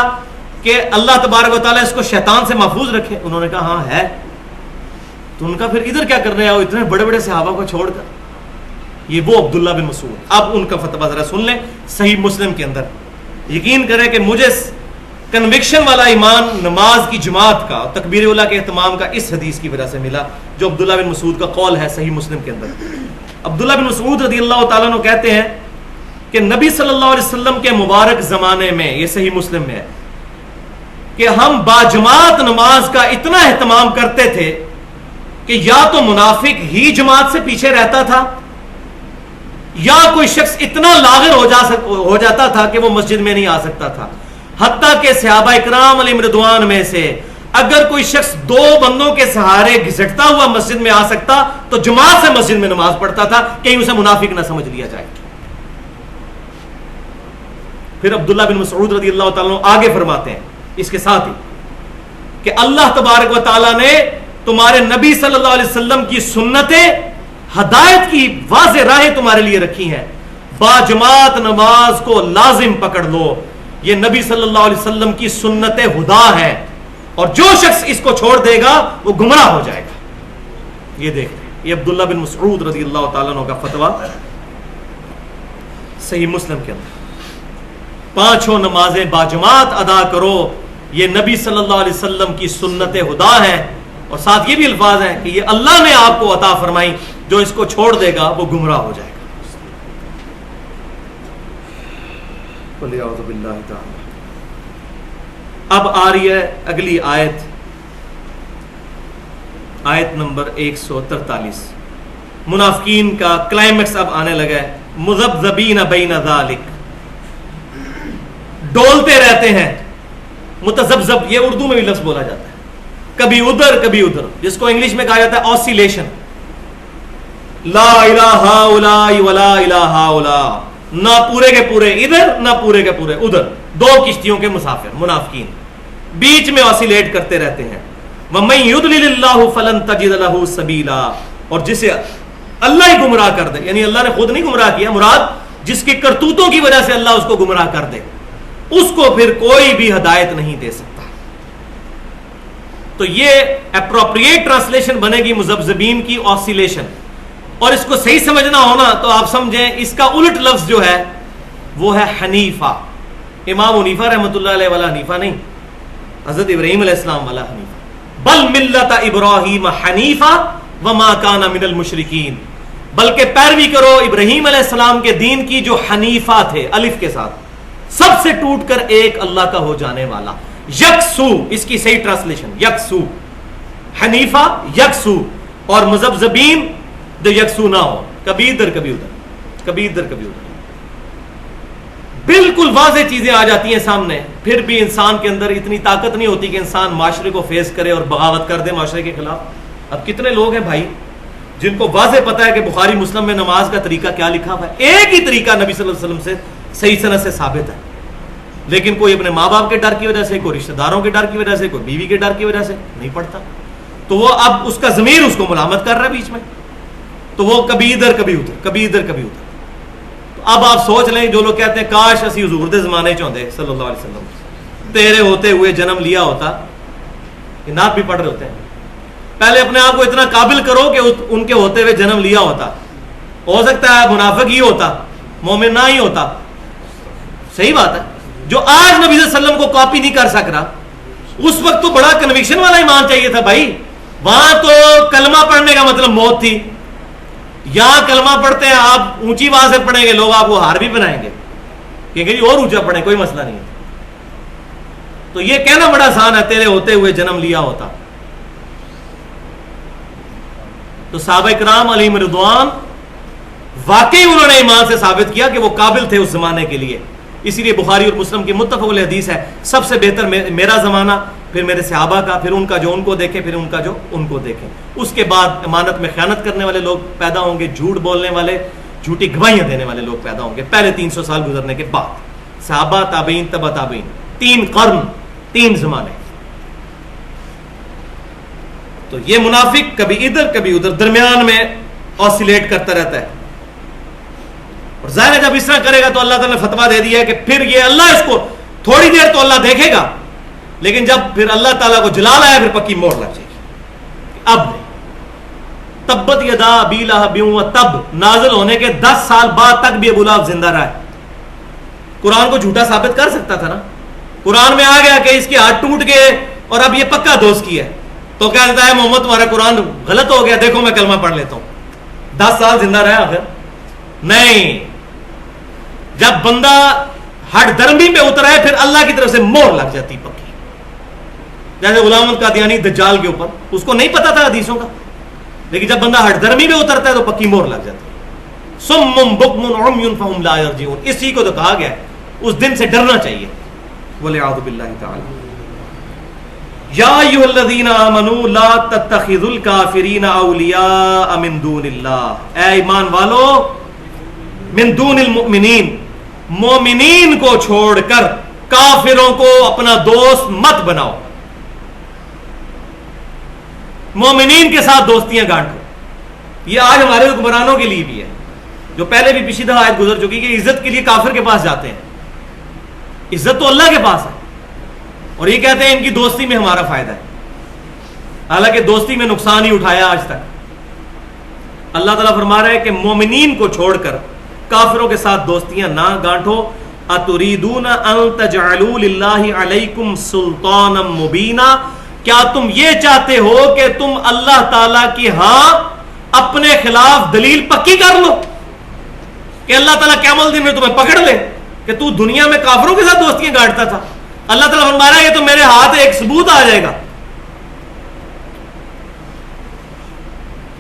کہ اللہ تبارک و تعالیٰ اس کو شیطان سے محفوظ رکھے؟ انہوں نے کہا ہاں ہے. تو ان کا پھر ادھر کیا کرنے آئے ہو اتنے بڑے بڑے صحابہ کو چھوڑ کر؟ یہ وہ عبداللہ بن مسعود. اب ان کا فتویٰ ذرا سن لیں صحیح مسلم کے اندر. یقین کریں کہ مجھے کنوکشن والا ایمان نماز کی جماعت کا، تکبیر اولیٰ کے اہتمام کا اس حدیث کی وجہ سے ملا جو عبداللہ بن مسعود کا قول ہے صحیح مسلم کے اندر. عبداللہ بن مسعود رضی اللہ تعالیٰ عنہ کہتے ہیں کہ نبی صلی اللہ علیہ وسلم کے مبارک زمانے میں، یہ صحیح مسلم میں ہے، کہ ہم باجماعت نماز کا اتنا اہتمام کرتے تھے کہ یا تو منافق ہی جماعت سے پیچھے رہتا تھا یا کوئی شخص اتنا لاغر ہو جاتا تھا کہ وہ مسجد میں نہیں آ سکتا تھا. حتیٰ کہ صحابہ اکرام علیہم رضوان میں سے اگر کوئی شخص 2 بندوں کے سہارے گھسٹتا ہوا مسجد میں آ سکتا تو جماعت سے مسجد میں نماز پڑھتا تھا, کہیں اسے منافق نہ سمجھ لیا جائے. پھر عبداللہ بن مسعود رضی اللہ تعالیٰ عنہ آگے فرماتے ہیں اس کے ساتھ ہی کہ اللہ تبارک و تعالیٰ نے تمہارے نبی صلی اللہ علیہ وسلم کی سنتیں, ہدایت کی واضح راہیں تمہارے لیے رکھی ہیں. باجماعت نماز کو لازم پکڑ لو, یہ نبی صلی اللہ علیہ وسلم کی سنت ہدا ہے, اور جو شخص اس کو چھوڑ دے گا وہ گمراہ ہو جائے گا. یہ دیکھیں, یہ عبداللہ بن مسعود رضی اللہ تعالیٰ عنہ کا فتویٰ صحیح مسلم کے اندر. 5 نمازیں باجماعت ادا کرو, یہ نبی صلی اللہ علیہ وسلم کی سنت ہدا ہے, اور ساتھ یہ بھی الفاظ ہیں کہ یہ اللہ نے آپ کو عطا فرمائی, جو اس کو چھوڑ دے گا وہ گمراہ ہو جائے گا. اب آ رہی ہے اگلی آیت, آیت نمبر 143. منافقین کا کلائمیکس اب آنے لگا ہے. مذبذبین بین ذالک, ڈولتے رہتے ہیں. متذبذب, یہ اردو میں بھی لفظ بولا جاتا ہے, کبھی ادھر کبھی ادھر, جس کو انگلش میں کہا جاتا ہے آسیلیشن. لا الہ ہؤلاء ولا الہ ہؤلاء, نہ پورے کے پورے ادھر نہ پورے کے پورے ادھر, 2 کشتیوں کے مسافر منافقین بیچ میں آسیلیٹ کرتے رہتے ہیں. وَمَن يُضْلِلِ اللَّهُ فَلَن تَجِدَ لَهُ سَبِيلًا, اور جسے اللہ ہی گمراہ کر دے, یعنی اللہ نے خود نہیں گمراہ کیا, مراد جس کی کرتوتوں کی وجہ سے اللہ اس کو گمراہ کر دے, اس کو پھر کوئی بھی ہدایت نہیں دے سکتا. تو یہ اپروپریٹ ٹرانسلیشن بنے گی مذبذبین کی آسیلیشن. اور اس کو صحیح سمجھنا ہونا تو آپ سمجھیں اس کا الٹ لفظ جو ہے وہ ہے حنیفہ. امام حنیفہ رحمۃ اللہ علیہ والا حنیفہ نہیں, حضرت ابراہیم علیہ السلام والا حنیفہ. بل ملت ابراہیم حنیفہ وما کان من المشرکین, بلکہ پیروی کرو ابراہیم علیہ السلام کے دین کی جو حنیفہ تھے, الف کے ساتھ, سب سے ٹوٹ کر ایک اللہ کا ہو جانے والا. یکسو, اس کی صحیح ٹرانسلیشن یکسو, حنیفہ یکسو, اور مذبذبین جو یکسو نہ ہو, کبھی ادھر کبھی ادھر, کبھی ادھر کبھی ادھر. بالکل واضح چیزیں آ جاتی ہیں سامنے, پھر بھی انسان کے اندر اتنی طاقت نہیں ہوتی کہ انسان معاشرے کو فیس کرے اور بغاوت کر دے معاشرے کے خلاف. اب کتنے لوگ ہیں بھائی جن کو واضح پتا ہے کہ بخاری مسلم میں نماز کا طریقہ کیا لکھا ہوا ہے, ایک ہی طریقہ نبی صلی اللہ علیہ وسلم سے صحیح سند سے ثابت ہے, لیکن کوئی اپنے ماں باپ کے ڈر کی وجہ سے, کوئی رشتہ داروں کے ڈر کی وجہ سے, کوئی بیوی کے ڈر کی وجہ سے نہیں پڑھتا. تو وہ اب اس کا ضمیر اس کو ملامت کر رہا ہے بیچ میں, تو وہ کبھی ادھر کبھی ادھر, کبھی ادھر کبھی ادھر. تو اب آپ سوچ لیں, جو لوگ کہتے ہیں کاش اسی حضور دے زمانے چاہتے صلی اللہ علیہ وسلم تیرے ہوتے ہوئے جنم لیا ہوتا. یہ نعت بھی پڑھ رہے ہوتے ہیں, پہلے اپنے آپ کو اتنا قابل کرو کہ ان کے ہوتے ہوئے جنم لیا ہوتا. ہو سکتا ہے منافق ہی ہوتا, مومن نہ ہی ہوتا. صحیح بات ہے. جو آج نبی صلی اللہ علیہ وسلم کو کاپی نہیں کر سک رہا, اس وقت تو بڑا کنوکشن والا ایمان چاہیے تھا بھائی. وہاں تو کلمہ پڑھنے کا مطلب موت تھی, یہاں کلمہ پڑھتے ہیں آپ اونچی آواز سے پڑھیں گے, لوگ آپ کو ہار بھی بنائیں گے کہ جی اور اونچا پڑھیں, کوئی مسئلہ نہیں ہے. تو یہ کہنا بڑا آسان ہے تیرے ہوتے ہوئے جنم لیا ہوتا. تو صحابہ کرام علیہم رضوان واقعی انہوں نے ایمان سے ثابت کیا کہ وہ قابل تھے اس زمانے کے لیے. اسی لیے بخاری اور مسلم کی متفق علیہ حدیث ہے, سب سے بہتر میرا زمانہ, پھر میرے صحابہ کا, پھر ان کا جو ان کو دیکھے, پھر ان کا جو ان کو دیکھے. اس کے بعد امانت میں خیانت کرنے والے لوگ پیدا ہوں گے, جھوٹ بولنے والے, جھوٹی گواہیاں دینے والے لوگ پیدا ہوں گے پہلے 300 سال گزرنے کے بعد. صحابہ, تابعین, تبع تابعین, 3 قرن, 3 زمانے. تو یہ منافق کبھی ادھر کبھی ادھر درمیان میں آسیلیٹ کرتا رہتا ہے. اور ظاہر ہے جب اس طرح کرے گا تو اللہ تعالیٰ نے فتویٰ دے دیا ہے کہ پھر یہ اللہ اس کو تھوڑی دیر تو اللہ دیکھے گا, لیکن جب پھر اللہ تعالیٰ کو جلال آیا پھر پکی موڑ لگ جائے گی. اب نہیں. تبت یدا ابی لہب وتب نازل ہونے کے 10 سال بعد تک بھی ابو لہب زندہ رہا ہے. قرآن کو جھوٹا ثابت کر سکتا تھا نا. قرآن میں آ گیا کہ اس کے ہاتھ ٹوٹ گئے اور اب یہ پکا دوست کی ہے, تو کیا کہتا ہے محمد تمہارا قرآن غلط ہو گیا, دیکھو میں کلمہ پڑھ لیتا ہوں. 10 سال زندہ رہا آخر نہیں. جب بندہ ہٹ درمی پہ اترا ہے پھر اللہ کی طرف سے مور لگ جاتی پکی. جیسے غلام القادیانی دجال کے اوپر، اس کو نہیں پتا تھا حدیثوں کا، لیکن جب بندہ ہٹ درمی میں اترتا ہے تو پکی مہر لگ جاتی ہے. صم بکم عمی فہم لا یرجعون، اسی کو تو کہا گیا ہے اس دن سے ڈرنا چاہیے. والعیاذ باللہ تعالی. یا ایھا الذین آمنوا لا تتخذوا الکافرین اولیاء من دون اللہ، اے ایمان والو من دون المؤمنین، مومنین کو چھوڑ کر کافروں کو اپنا دوست مت بناؤ. مومنین کے ساتھ دوستیاں گانٹو. یہ آج ہمارے حکمرانوں کے لیے بھی ہے، جو پہلے بھی پچھلی دفعہ آیت گزر چکی کہ عزت کے لیے کافر کے پاس جاتے ہیں. عزت تو اللہ کے پاس ہے، اور یہ کہتے ہیں ان کی دوستی میں ہمارا فائدہ ہے، حالانکہ دوستی میں نقصان ہی اٹھایا آج تک. اللہ تعالیٰ فرما رہا ہے کہ مومنین کو چھوڑ کر کافروں کے ساتھ دوستیاں نہ گانٹو. اتریدون ان تجعلوا للہ علیکم سلطانا مبینا، کیا تم یہ چاہتے ہو کہ تم اللہ تعالیٰ کی ہاں اپنے خلاف دلیل پکی کر لو، کہ اللہ تعالیٰ قیامت دن میں تمہیں پکڑ لے کہ تو دنیا میں کافروں کے ساتھ دوستیاں گانٹتا تھا. اللہ تعالیٰ فرما رہا ہے یہ تو میرے ہاتھ ایک ثبوت آ جائے گا.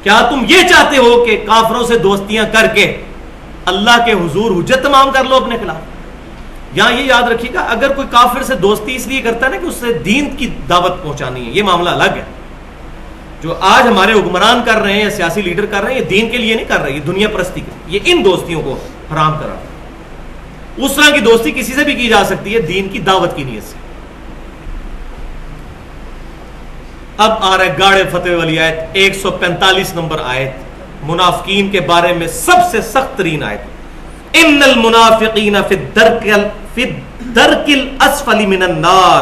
کیا تم یہ چاہتے ہو کہ کافروں سے دوستیاں کر کے اللہ کے حضور حجت تمام کر لو اپنے خلاف؟ یہاں یہ یاد رکھیے گا، اگر کوئی کافر سے دوستی اس لیے کرتا ہے نا کہ اس سے دین کی دعوت پہنچانی ہے، یہ معاملہ الگ ہے. جو آج ہمارے حکمران کر رہے ہیں یا سیاسی لیڈر کر رہے ہیں، یہ دین کے لیے نہیں کر رہے، یہ دنیا پرستی کے، یہ ان دوستیوں کو حرام کرا. اس طرح کی دوستی کسی سے بھی کی جا سکتی ہے دین کی دعوت کی نیت سے. اب آ رہا ہے گاڑے فتوے والی آیت، 145 نمبر آیت، منافقین کے بارے میں سب سے سخت ترین آیت. ان المنافقین فی الدرک الاسفل من النار،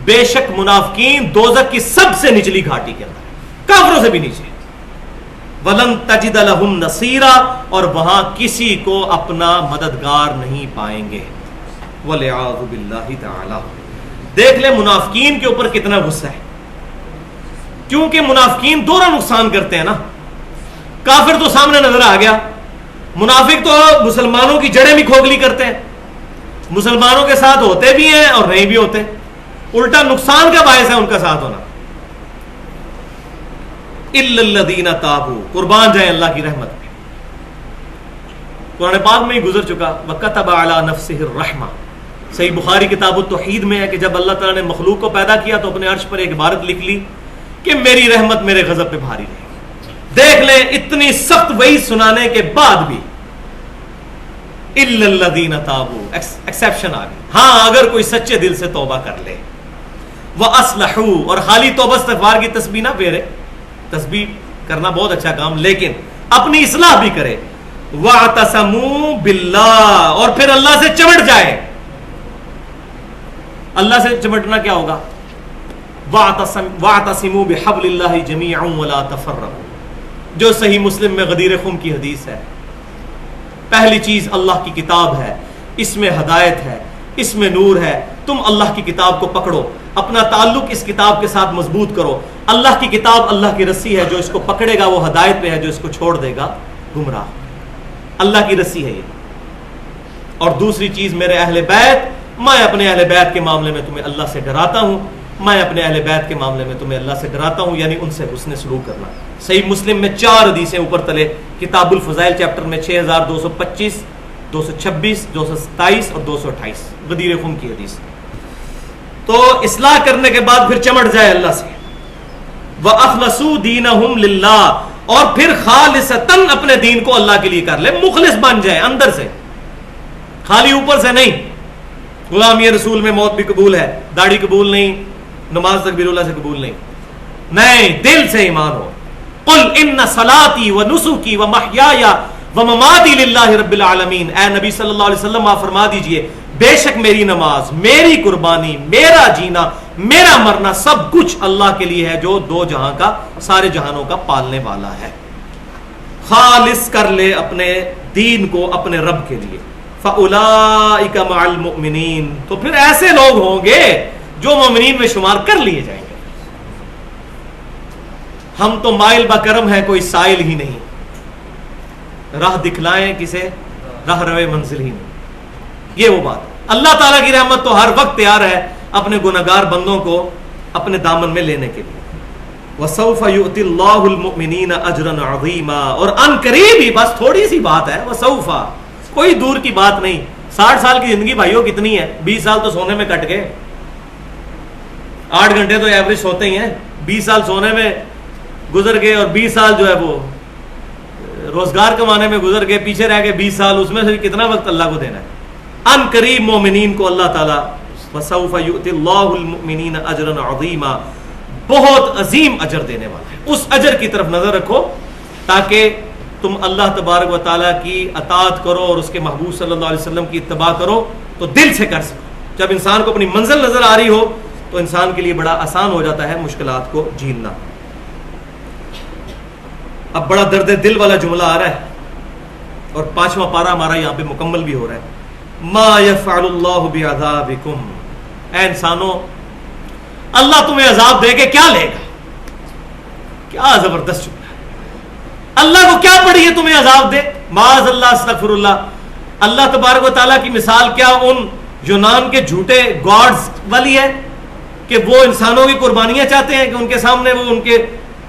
بے شک منافقین دوزخ کی سب سے نچلی گھاٹی کے اندر، کافروں سے بھی نیچے. ولن تجد لهم نصیرا، اور وہاں کسی کو اپنا مددگار نہیں پائیں گے. والعیاذ باللہ تعالی. دیکھ لیں منافقین کے اوپر کتنا غصہ ہے، کیونکہ منافقین دونوں نقصان کرتے ہیں نا. کافر تو سامنے نظر آ گیا، منافق تو مسلمانوں کی جڑیں بھی کھوکھلی کرتے ہیں، مسلمانوں کے ساتھ ہوتے بھی ہیں اور نہیں بھی ہوتے، الٹا نقصان کا باعث ہے ان کا ساتھ ہونا. الا الذین تابوا، قربان جائیں اللہ کی رحمت میں. قرآن پاک میں ہی گزر چکا، وَكَتَبَ عَلَى نَفْسِهِ الرَّحْمَةَ. صحیح بخاری کتاب التوحید میں ہے کہ جب اللہ تعالیٰ نے مخلوق کو پیدا کیا تو اپنے عرش پر ایک عبارت لکھ لی کہ میری رحمت میرے غضب پہ بھاری رہے. دیکھ لیں اتنی سخت وعید سنانے کے بعد بھی الا الذین تابوا، ایکسیپشن آ گئی. ہاں اگر کوئی سچے دل سے توبہ کر لے، وَأَصْلَحُوا، اور خالی توبہ استغفار کی تسبیح نہ پھیرے، تسبیح کرنا بہت اچھا کام، لیکن اپنی اصلاح بھی کرے. وَاعْتَصَمُوا بِاللَّهِ، اور پھر اللہ سے چمٹ جائے. اللہ سے چمٹنا کیا ہوگا؟ وَاعْتَصِمُوا بِحَبْلِ اللَّهِ جَمِيعًا وَلَا تَفَرَّقُوا، جو صحیح مسلم میں غدیر خم کی حدیث ہے. پہلی چیز اللہ کی کتاب ہے، اس میں ہدایت ہے، اس میں نور ہے. تم اللہ کی کتاب کو پکڑو، اپنا تعلق اس کتاب کے ساتھ مضبوط کرو. اللہ کی کتاب اللہ کی رسی ہے، جو اس کو پکڑے گا وہ ہدایت پہ ہے، جو اس کو چھوڑ دے گا گمراہ. اللہ کی رسی ہے یہ. اور دوسری چیز میرے اہل بیت، میں اپنے اہل بیت کے معاملے میں تمہیں اللہ سے ڈراتا ہوں، میں اپنے اہل بیت کے معاملے میں تمہیں اللہ سے ڈراتا ہوں، یعنی ان سے حسن سلوک کرنا. صحیح مسلم میں 4 حدیثیں اوپر تلے، کتاب الفضائل چیپٹر میں 6225، 226، 227 اور 228، غدیر خم کی حدیث. تو اصلاح کرنے کے بعد پھر چمٹ جائے اللہ سے. وَأَخْلَصُوا دِينَهُمْ لِلَّهِ، اور پھر خالصتاً اپنے دین کو اللہ کے لیے کر لے، مخلص بن جائے اندر سے، خالی اوپر سے نہیں. غلامی رسول میں موت بھی قبول ہے، داڑھی قبول نہیں، نماز تکبیر اللہ سے قبول نہیں، دل سے ایمان ہو. قُلْ إِنَّ صَلَاتِي وَنُسُكِي وَمَحْيَايَ وَمَمَاتِي لِلَّهِ رَبِّ الْعَالَمِينَ. اے نبی صلی اللہ علیہ وسلم آپ فرما دیجئے، بے شک میری نماز، میری قربانی، میرا جینا، میرا مرنا سب کچھ اللہ کے لیے ہے جو 2 جہاں کا، سارے جہانوں کا پالنے والا ہے. خالص کر لے اپنے دین کو اپنے رب کے لیے. فَأُولَئِكَ مَعَ الْمُؤْمِنِينَ، تو پھر ایسے لوگ ہوں گے جو مومنین میں شمار کر لیے جائیں گے. ہم تو مائل با کرم ہیں، کوئی سائل ہی نہیں، راہ دکھلائیں کسے، راہ روے منزل ہی نہیں. یہ وہ بات. اللہ تعالیٰ کی رحمت تو ہر وقت تیار ہے اپنے گناہگار بندوں کو اپنے دامن میں لینے کے لیے. وَسَوْفَ يُؤْتِ اللَّهُ الْمُؤْمِنِينَ أَجْرًا عَظِيمًا, اور ان قریب ہی, بس تھوڑی سی بات ہے, وَسَوْفَ, کوئی دور کی بات نہیں. 60 سال کی زندگی بھائیوں کتنی ہے؟ 20 سال تو سونے میں کٹ گئے, 8 گھنٹے تو ایوریج سوتے ہی ہیں, 20 سال سونے میں گزر گئے, اور 20 سال جو ہے وہ روزگار کمانے میں گزر گئے, پیچھے رہ گئے 20 سال, اس میں سے کتنا وقت اللہ کو دینا ہے. ان قریب مومنین کو اللہ تعالیٰ وَسَوْفَ يُؤْتِ اللَّهُ الْمُؤْمِنِينَ أَجْرًا عَظِيمًا, بہت عظیم اجر دینے والا ہے. اس اجر کی طرف نظر رکھو تاکہ تم اللہ تبارک و تعالیٰ کی اطاعت کرو اور اس کے محبوب صلی اللہ علیہ وسلم کی اتباع کرو تو دل سے کر سکو. جب انسان کو اپنی منزل نظر آ رہی ہو تو انسان کے لیے بڑا آسان ہو جاتا ہے مشکلات کو جھیلنا. اب بڑا درد دل والا جملہ آ رہا ہے, اور 5واں پارہ ہمارا یہاں پہ مکمل بھی ہو رہا ہے. ما یفعل اللہ بعذابکم, اے انسانوں اللہ تمہیں عذاب دے کے کیا لے گا. کیا زبردست جملہ ہے. اللہ کو کیا پڑی ہے تمہیں عذاب دے. معاذ اللہ, استغفر اللہ. اللہ تبارک و تعالیٰ کی مثال کیا ان یونان کے جھوٹے گاڈز والی ہے کہ وہ انسانوں کی قربانیاں چاہتے ہیں کہ ان کے سامنے, وہ ان کے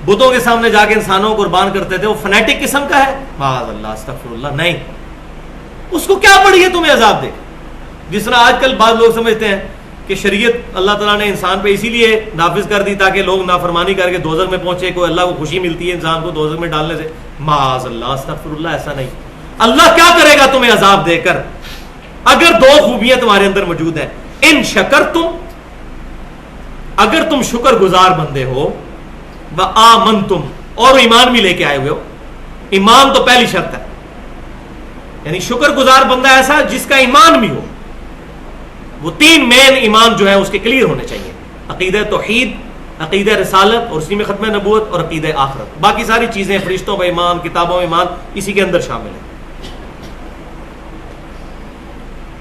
بتوں کے سامنے جا کے انسانوں کو قربان کرتے تھے. وہ فنیٹک قسم کا ہے. معاذ اللہ, استغفر اللہ. نہیں, اس کو کیا پڑی ہے تمہیں عذاب دے. جس طرح آج کل بعض لوگ سمجھتے ہیں کہ شریعت اللہ تعالیٰ نے انسان پہ اسی لیے نافذ کر دی تاکہ لوگ نافرمانی کر کے دوزخ میں پہنچے, کوئی اللہ کو خوشی ملتی ہے انسان کو دوزخ میں ڈالنے سے. معاذ اللہ, استغفر اللہ, ایسا نہیں. اللہ کیا کرے گا تمہیں عذاب دے کر اگر 2 خوبیاں تمہارے اندر موجود ہیں. ان شکرتم, اگر تم شکر گزار بندے ہو, وآمنتم, اور ایمان بھی لے کے آئے ہوئے ہو. ایمان تو پہلی شرط ہے, یعنی شکر گزار بندہ ایسا جس کا ایمان بھی ہو. وہ 3 مین ایمان جو ہے اس کے کلیئر ہونے چاہیے. عقیدہ توحید, عقیدہ رسالت اور اسی میں ختم نبوت, اور عقیدہ آخرت. باقی ساری چیزیں فرشتوں پہ ایمان, کتابوں میں ایمان, اسی کے اندر شامل ہے.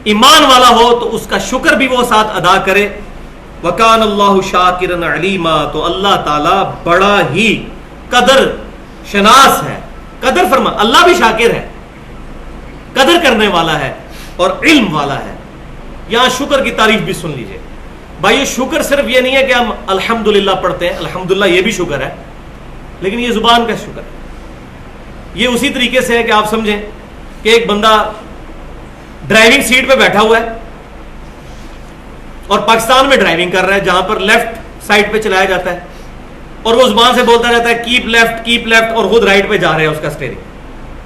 ایمان والا ہو تو اس کا شکر بھی وہ ساتھ ادا کرے. وَكَانَ اللَّهُ شَاكِرًا عَلِيمًا, تو اللہ تعالیٰ بڑا ہی قدر شناس ہے. قدر فرما, اللہ بھی شاکر ہے, قدر کرنے والا ہے اور علم والا ہے. یہاں شکر کی تعریف بھی سن لیجئے بھائی. شکر صرف یہ نہیں ہے کہ ہم الحمدللہ پڑھتے ہیں, الحمدللہ یہ بھی شکر ہے, لیکن یہ زبان کا شکر ہے. یہ اسی طریقے سے ہے کہ آپ سمجھیں کہ ایک بندہ ڈرائیونگ سیٹ پہ بیٹھا ہوا ہے اور پاکستان میں ڈرائیونگ کر رہا ہے جہاں پر لیفٹ سائڈ پہ چلایا جاتا ہے, اور وہ زبان سے بولتا رہتا ہے کیپ لیفٹ, اور خود رائٹ پہ جا رہا ہے اس کا اسٹیئرنگ.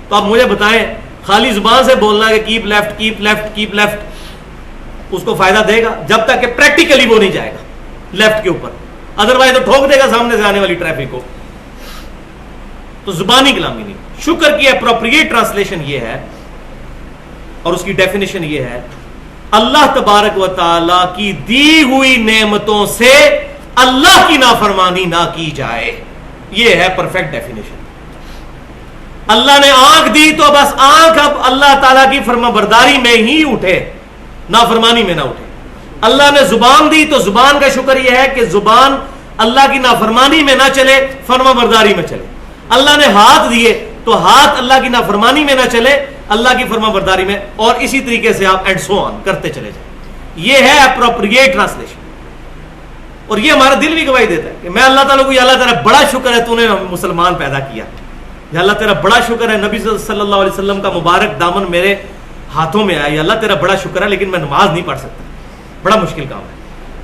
تو آپ مجھے بتائیں خالی زبان سے بولنا ہے کہ کیپ لیفٹ اس کو فائدہ دے گا جب تک کہ پریکٹیکلی وہ نہیں جائے گا لیفٹ کے اوپر, ادروائز تو ٹھوک دے گا سامنے سے آنے والی ٹریفک کو. تو زبانی کلامی نہیں. شکر کی اپروپریٹ ٹرانسلیشن یہ ہے اور اس کی ڈیفینیشن یہ ہے, اللہ تبارک و تعالی کی دی ہوئی نعمتوں سے اللہ کی نافرمانی نہ کی جائے. یہ ہے پرفیکٹ ڈیفینیشن. اللہ نے آنکھ دی تو بس آنکھ اب اللہ تعالیٰ کی فرما برداری میں ہی اٹھے, نافرمانی میں نہ اٹھے. اللہ نے زبان دی تو زبان کا شکر یہ ہے کہ زبان اللہ کی نافرمانی میں نہ چلے, فرما برداری میں چلے. اللہ نے ہاتھ دیے تو ہاتھ اللہ کی نافرمانی میں نہ چلے, اللہ کی فرما برداری میں, اور اسی طریقے سے آپ اینڈ سو آن کرتے چلے جائیں. یہ ہے اپروپریٹ ٹرانسلیشن. اور یہ ہمارا دل بھی گواہی دیتا ہے کہ میں اللہ تعالیٰ کو, یا اللہ تیرا بڑا شکر ہے تو نے مسلمان پیدا کیا, یا اللہ تیرا بڑا شکر ہے نبی صلی اللہ علیہ وسلم کا مبارک دامن میرے ہاتھوں میں آیا, یا اللہ تیرا بڑا شکر ہے لیکن میں نماز نہیں پڑھ سکتا, بڑا مشکل کام ہے.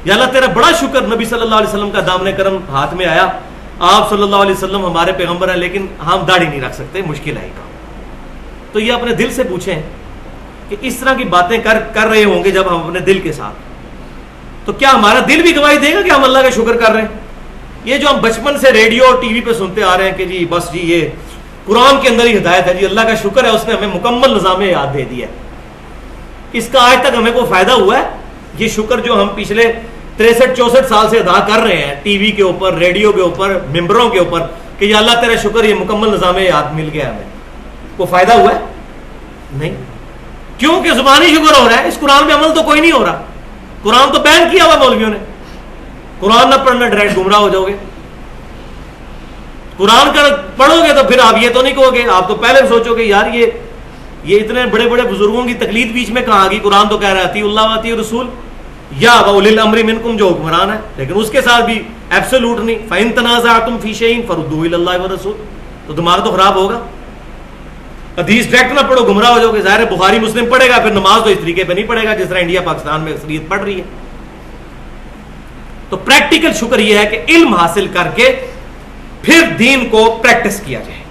یا اللہ تیرا بڑا شکر نبی صلی اللہ علیہ وسلم کا دامن کرم ہاتھ میں آیا, آپ صلی اللہ علیہ وسلم ہمارے پیغمبر ہیں لیکن ہم داڑھی نہیں رکھ سکتے, مشکل ہے کام. تو یہ اپنے دل سے پوچھیں کہ اس طرح کی باتیں کر رہے ہوں گے جب ہم اپنے دل کے ساتھ, تو کیا ہمارا دل بھی گواہی دے گا کہ ہم اللہ کا شکر کر رہے ہیں؟ یہ جو ہم بچپن سے ریڈیو اور ٹی وی پہ سنتے آ رہے ہیں کہ جی بس جی یہ قرآن کے اندر ہی ہدایت ہے, جی اللہ کا شکر ہے اس نے ہمیں مکمل نظام یاد دے دیا ہے, اس کا آج تک ہمیں کوئی فائدہ ہوا ہے؟ یہ شکر جو ہم پچھلے 63-64 سال سے ادا کر رہے ہیں ٹی وی کے اوپر, ریڈیو کے اوپر, ممبروں کے اوپر کہ یا اللہ تیرا شکر یہ مکمل نظام یاد مل گیا ہمیں, کوئی فائدہ ہوا ہے؟ نہیں. کیونکہ زبانی شکر ہو رہا ہے, اس قرآن پہ عمل تو کوئی نہیں ہو رہا. قرآن تو بین کیا ہوا مولویوں نے, قرآن نہ پڑھنا ڈائریکٹ گمراہ ہو جاؤ گے. قرآن کا پڑھو گے تو پھر آپ یہ تو نہیں کہو گے, آپ تو پہلے سوچو گے یار یہ اتنے بڑے بڑے بزرگوں کی تقلید بیچ میں کہاں آ گئی. قرآن تو کہہ رہا ہے اطیعوا اللہ واطیعوا الرسول, یا وَأُولِي الْأَمْرِ مِنْكُمْ جو حکمران ہے، لیکن اس کے ساتھ بھی ایبسولوٹ نہیں. فَإِن تَنَازَعْتُمْ فِي شَيْءٍ فَرُدُّوهُ إِلَى اللَّهِ وَالرَّسُولِ. تو دماغ تو خراب ہوگا. حدیث ڈائریکٹ نہ پڑھو گمراہ ہو جاؤ گے. ظاہر ہے بخاری مسلم پڑھے گا پھر نماز تو اس طریقے پہ نہیں پڑھے گا جس طرح انڈیا پاکستان میں اکثریت پڑھ رہی ہے. تو پریکٹیکل شکر یہ ہے کہ علم حاصل کر کے پھر دین کو پریکٹس کیا جائے.